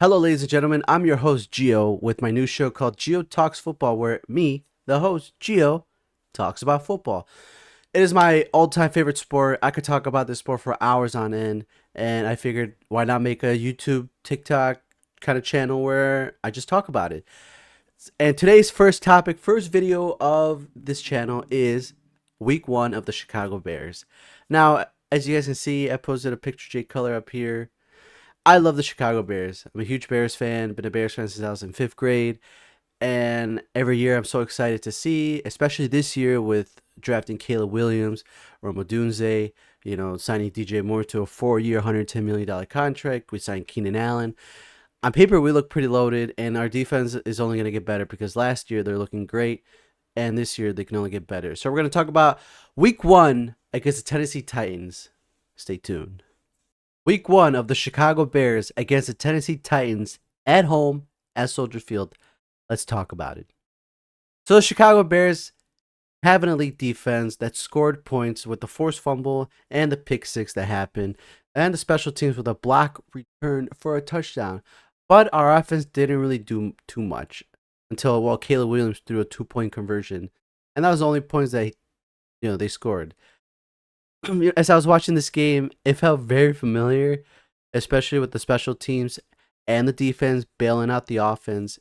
Hello, ladies and gentlemen. I'm your host, Gio, with my new show called Gio Talks Football, where me, the host, Gio, talks about football. It is my all time favorite sport. I could talk about this sport for hours on end, and I figured why not make a YouTube, TikTok kind of channel where I just talk about it. And today's first topic, first video of this channel is week one of the Chicago Bears. Now, as you guys can see, I posted a picture Jay Color up here. I love the Chicago Bears. I'm a huge Bears fan. Been a Bears fan since I was in fifth grade, and every year I'm so excited to see, especially this year with drafting Caleb Williams or Modunze. Signing DJ Moore to a 4-year, $110 million contract. We signed Keenan Allen. On paper, we look pretty loaded, and our defense is only going to get better because last year they're looking great, and this year they can only get better. So we're going to talk about Week One against the Tennessee Titans. Stay tuned. Week one of the Chicago Bears against the Tennessee Titans at home at Soldier Field. Let's talk about it. So the Chicago Bears have an elite defense that scored points with the forced fumble and the pick six that happened, and the special teams with a block return for a touchdown. But our offense didn't really do too much until Caleb Williams threw a 2-point conversion, and that was the only points that they scored. As I was watching this game, it felt very familiar, especially with the special teams and the defense bailing out the offense.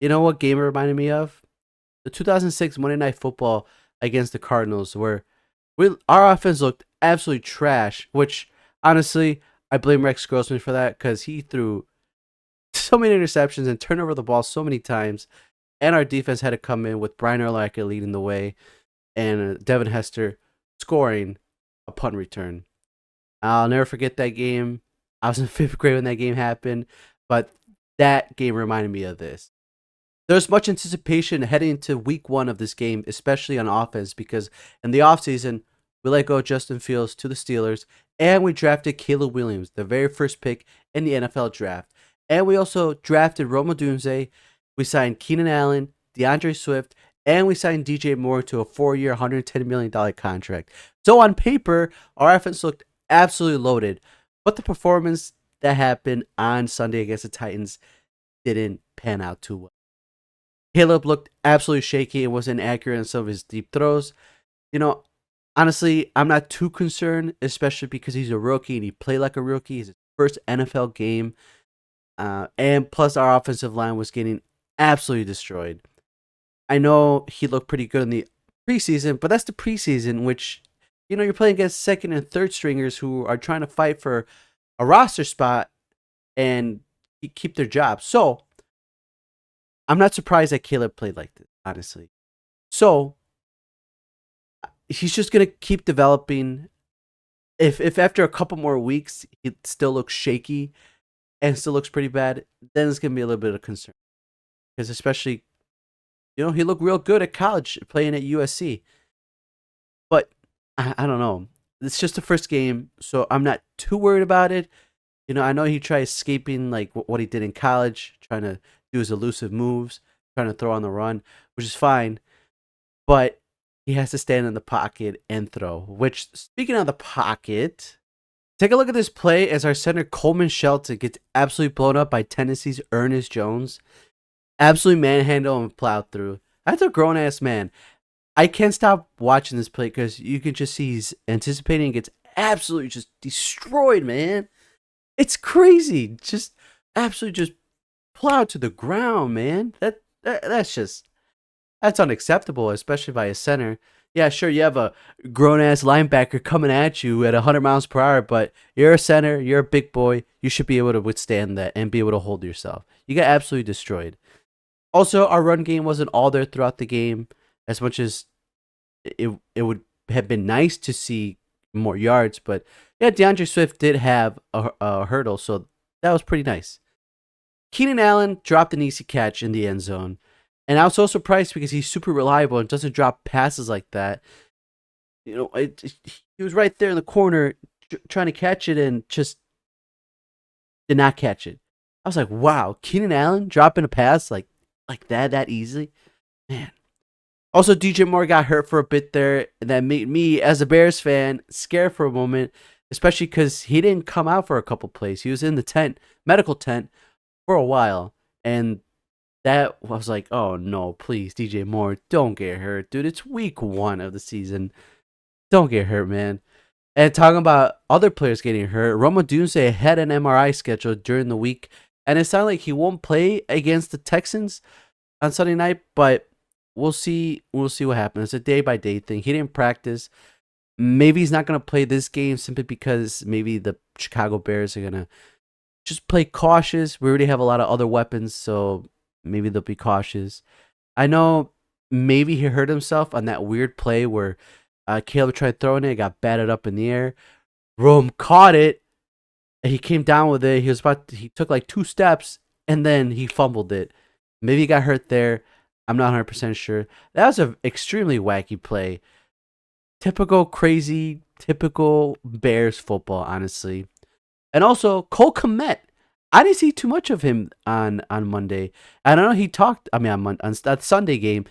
You know what game it reminded me of? The 2006 Monday Night Football against the Cardinals, where our offense looked absolutely trash, which honestly, I blame Rex Grossman for that because he threw so many interceptions and turned over the ball so many times, and our defense had to come in with Brian Urlacher leading the way and Devin Hester scoring a punt return. I'll never forget that game. I was in fifth grade when that game happened, but that game reminded me of this. There's much anticipation heading into week one of this game, especially on offense, because in the offseason, we let go Justin Fields to the Steelers, and we drafted Caleb Williams, the very first pick in the NFL draft. And we also drafted Rome Odunze. We signed Keenan Allen, DeAndre Swift, and we signed DJ Moore to a 4-year, $110 million contract. So on paper, our offense looked absolutely loaded, but the performance that happened on Sunday against the Titans didn't pan out too well. Caleb looked absolutely shaky and wasn't accurate in some of his deep throws. Honestly, I'm not too concerned, especially because he's a rookie and he played like a rookie. It's his first NFL game. And plus, our offensive line was getting absolutely destroyed. I know he looked pretty good in the preseason, but that's the preseason, which, you're playing against second and third stringers who are trying to fight for a roster spot and keep their job. So I'm not surprised that Caleb played like this, honestly. So he's just going to keep developing. If after a couple more weeks he still looks shaky and still looks pretty bad, then it's going to be a little bit of concern. Because especially, he looked real good at college playing at USC. But I don't know. It's just the first game, so I'm not too worried about it. I know he tried escaping like what he did in college, trying to do his elusive moves, trying to throw on the run, which is fine. But he has to stand in the pocket and throw. Which, speaking of the pocket, take a look at this play as our center Coleman Shelton gets absolutely blown up by Tennessee's Ernest Jones. Absolutely manhandle and plowed through. That's a grown ass man. I can't stop watching this play because you can just see he's anticipating and gets absolutely just destroyed, man. It's crazy. Just absolutely just plowed to the ground, man. That's unacceptable, especially by a center. Yeah, sure, you have a grown ass linebacker coming at you at 100 miles per hour, but you're a center, you're a big boy. You should be able to withstand that and be able to hold yourself. You got absolutely destroyed. Also, our run game wasn't all there throughout the game, as much as it would have been nice to see more yards. But yeah, DeAndre Swift did have a hurdle, so that was pretty nice. Keenan Allen dropped an easy catch in the end zone, and I was so surprised because he's super reliable and doesn't drop passes like that. He was right there in the corner trying to catch it and just did not catch it. I was like, wow, Keenan Allen dropping a pass like that easily, man. Also, DJ Moore got hurt for a bit there, and that made me, as a Bears fan, scared for a moment, especially because he didn't come out for a couple plays. He was in the medical tent, for a while, and that was like, oh no, please, DJ Moore, don't get hurt, dude. It's week 1 of the season. Don't get hurt, man. And talking about other players getting hurt, Roma Dunze had an MRI scheduled during the week, and it sounded like he won't play against the Texans on Sunday night, but we'll see. We'll see what happens. It's a day by day thing. He didn't practice. Maybe he's not gonna play this game simply because maybe the Chicago Bears are gonna just play cautious. We already have a lot of other weapons, so maybe they'll be cautious. I know maybe he hurt himself on that weird play where Caleb tried throwing it, got batted up in the air. Rome caught it, and he came down with it. He took like 2 steps, and then he fumbled it. Maybe he got hurt there. I'm not 100% sure. That was an extremely wacky play. Typical crazy, typical Bears football, honestly. And also Cole Kmet. I didn't see too much of him on Monday. I don't know. He talked. I mean, on that Sunday game,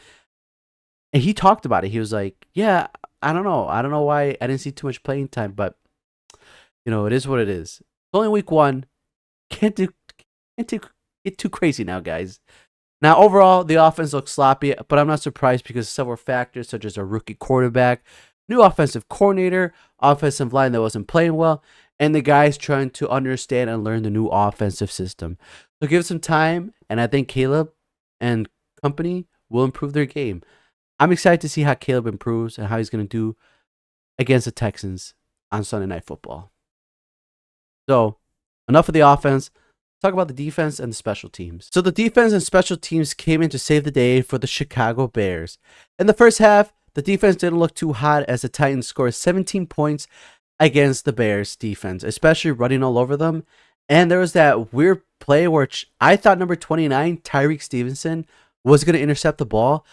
and he talked about it. He was like, "Yeah, I don't know. I don't know why I didn't see too much playing time, but it is what it is. It's only week 1. Can't get too crazy now, guys." Now, overall, the offense looks sloppy, but I'm not surprised because of several factors, such as a rookie quarterback, new offensive coordinator, offensive line that wasn't playing well, and the guys trying to understand and learn the new offensive system. So give it some time, and I think Caleb and company will improve their game. I'm excited to see how Caleb improves and how he's going to do against the Texans on Sunday Night Football. So, enough of the offense. Talk about the defense and the special teams. So the defense and special teams came in to save the day for the Chicago Bears. In the first half, the defense didn't look too hot as the Titans scored 17 points against the Bears defense, especially running all over them. And there was that weird play where I thought number 29, Tyreek Stevenson, was going to intercept the ball,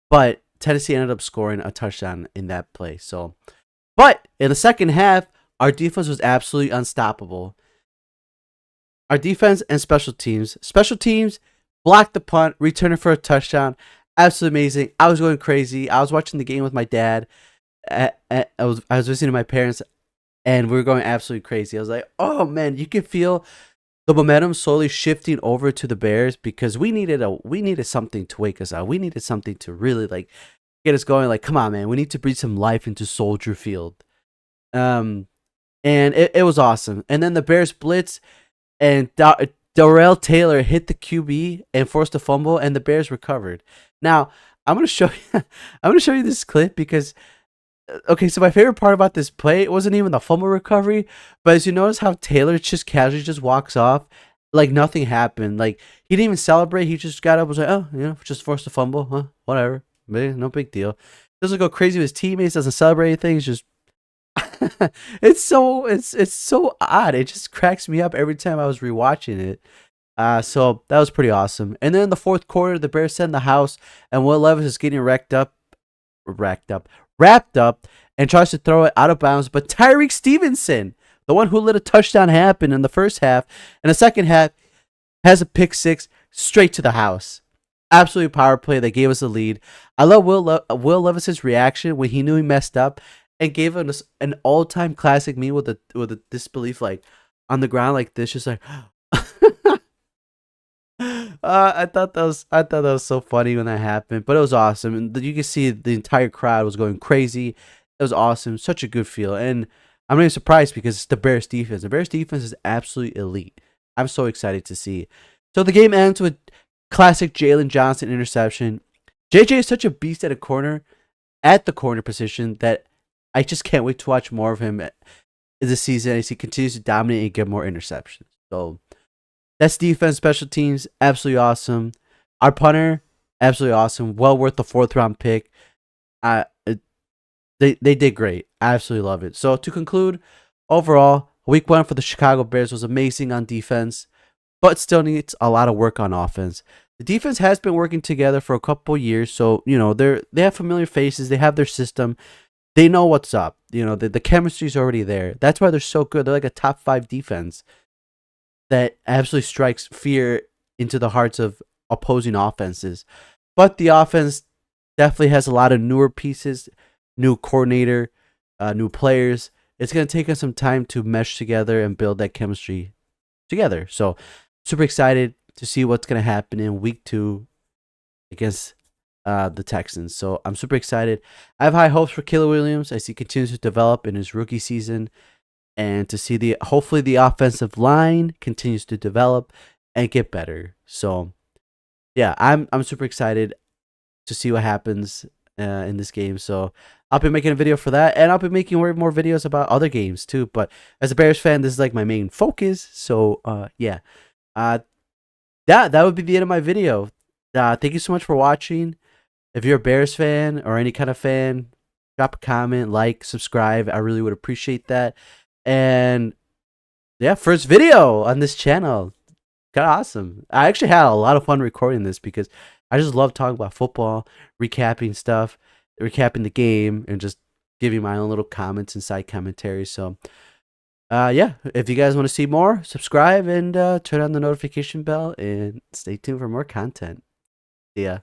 but Tennessee ended up scoring a touchdown in that play. But in the second half, our defense was absolutely unstoppable. Our defense and special teams. Special teams blocked the punt, returned it for a touchdown. Absolutely amazing. I was going crazy. I was watching the game with my dad. I was visiting my parents, and we were going absolutely crazy. I was like, oh man, you can feel the momentum slowly shifting over to the Bears because we needed something to wake us up. We needed something to really get us going. Like, come on, man, we need to breathe some life into Soldier Field. And it was awesome. And then the Bears blitz. And Darrell Taylor hit the QB and forced a fumble, and the Bears recovered. Now I'm gonna show you this clip because so my favorite part about this play, it wasn't even the fumble recovery, but as you notice how Taylor just casually just walks off like nothing happened. Like he didn't even celebrate. He just got up, was like, oh, just forced a fumble, huh? Whatever, no big deal. Doesn't go crazy with his teammates. Doesn't celebrate anything. He's just it's so odd. It just cracks me up every time I was rewatching it. So that was pretty awesome. And then in the fourth quarter, the Bears send the house, and Will Levis is getting wrapped up, and tries to throw it out of bounds. But Tyreek Stevenson, the one who let a touchdown happen in the first half, in the second half, has a pick 6 straight to the house. Absolutely power play that gave us the lead. I love Will Levis's reaction when he knew he messed up and gave us an all-time classic meme with a disbelief, like on the ground like this, just like. I thought that was so funny when that happened, but it was awesome, and you can see the entire crowd was going crazy. It was awesome, such a good feel, and I'm not even surprised because it's the Bears defense. The Bears defense is absolutely elite. I'm so excited to see. So the game ends with classic Jalen Johnson interception. JJ is such a beast at the corner position that I just can't wait to watch more of him this season as he continues to dominate and get more interceptions. So that's defense, special teams, absolutely awesome. Our punter, absolutely awesome. Well worth the 4th round pick. They did great. I absolutely love it. So to conclude, overall, week 1 for the Chicago Bears was amazing on defense, but still needs a lot of work on offense. The defense has been working together for a couple years, so they have familiar faces. They have their system. They know what's up. The chemistry's already there. That's why they're so good. They're like a top 5 defense that absolutely strikes fear into the hearts of opposing offenses. But the offense definitely has a lot of newer pieces, new coordinator, new players. It's going to take us some time to mesh together and build that chemistry together. So super excited to see what's gonna happen in week 2 against the Texans. So I'm super excited. I have high hopes for Caleb Williams as he continues to develop in his rookie season, and to see the hopefully the offensive line continues to develop and get better. So yeah, I'm super excited to see what happens in this game. So I'll be making a video for that, and I'll be making more videos about other games too. But as a Bears fan, this is like my main focus. So yeah, that would be the end of my video. Thank you so much for watching. If you're a Bears fan or any kind of fan, drop a comment, like, subscribe. I really would appreciate that. And yeah, first video on this channel. Kind of awesome. I actually had a lot of fun recording this because I just love talking about football, recapping stuff, recapping the game, and just giving my own little comments and side commentary. So yeah, if you guys want to see more, subscribe and turn on the notification bell and stay tuned for more content. See ya.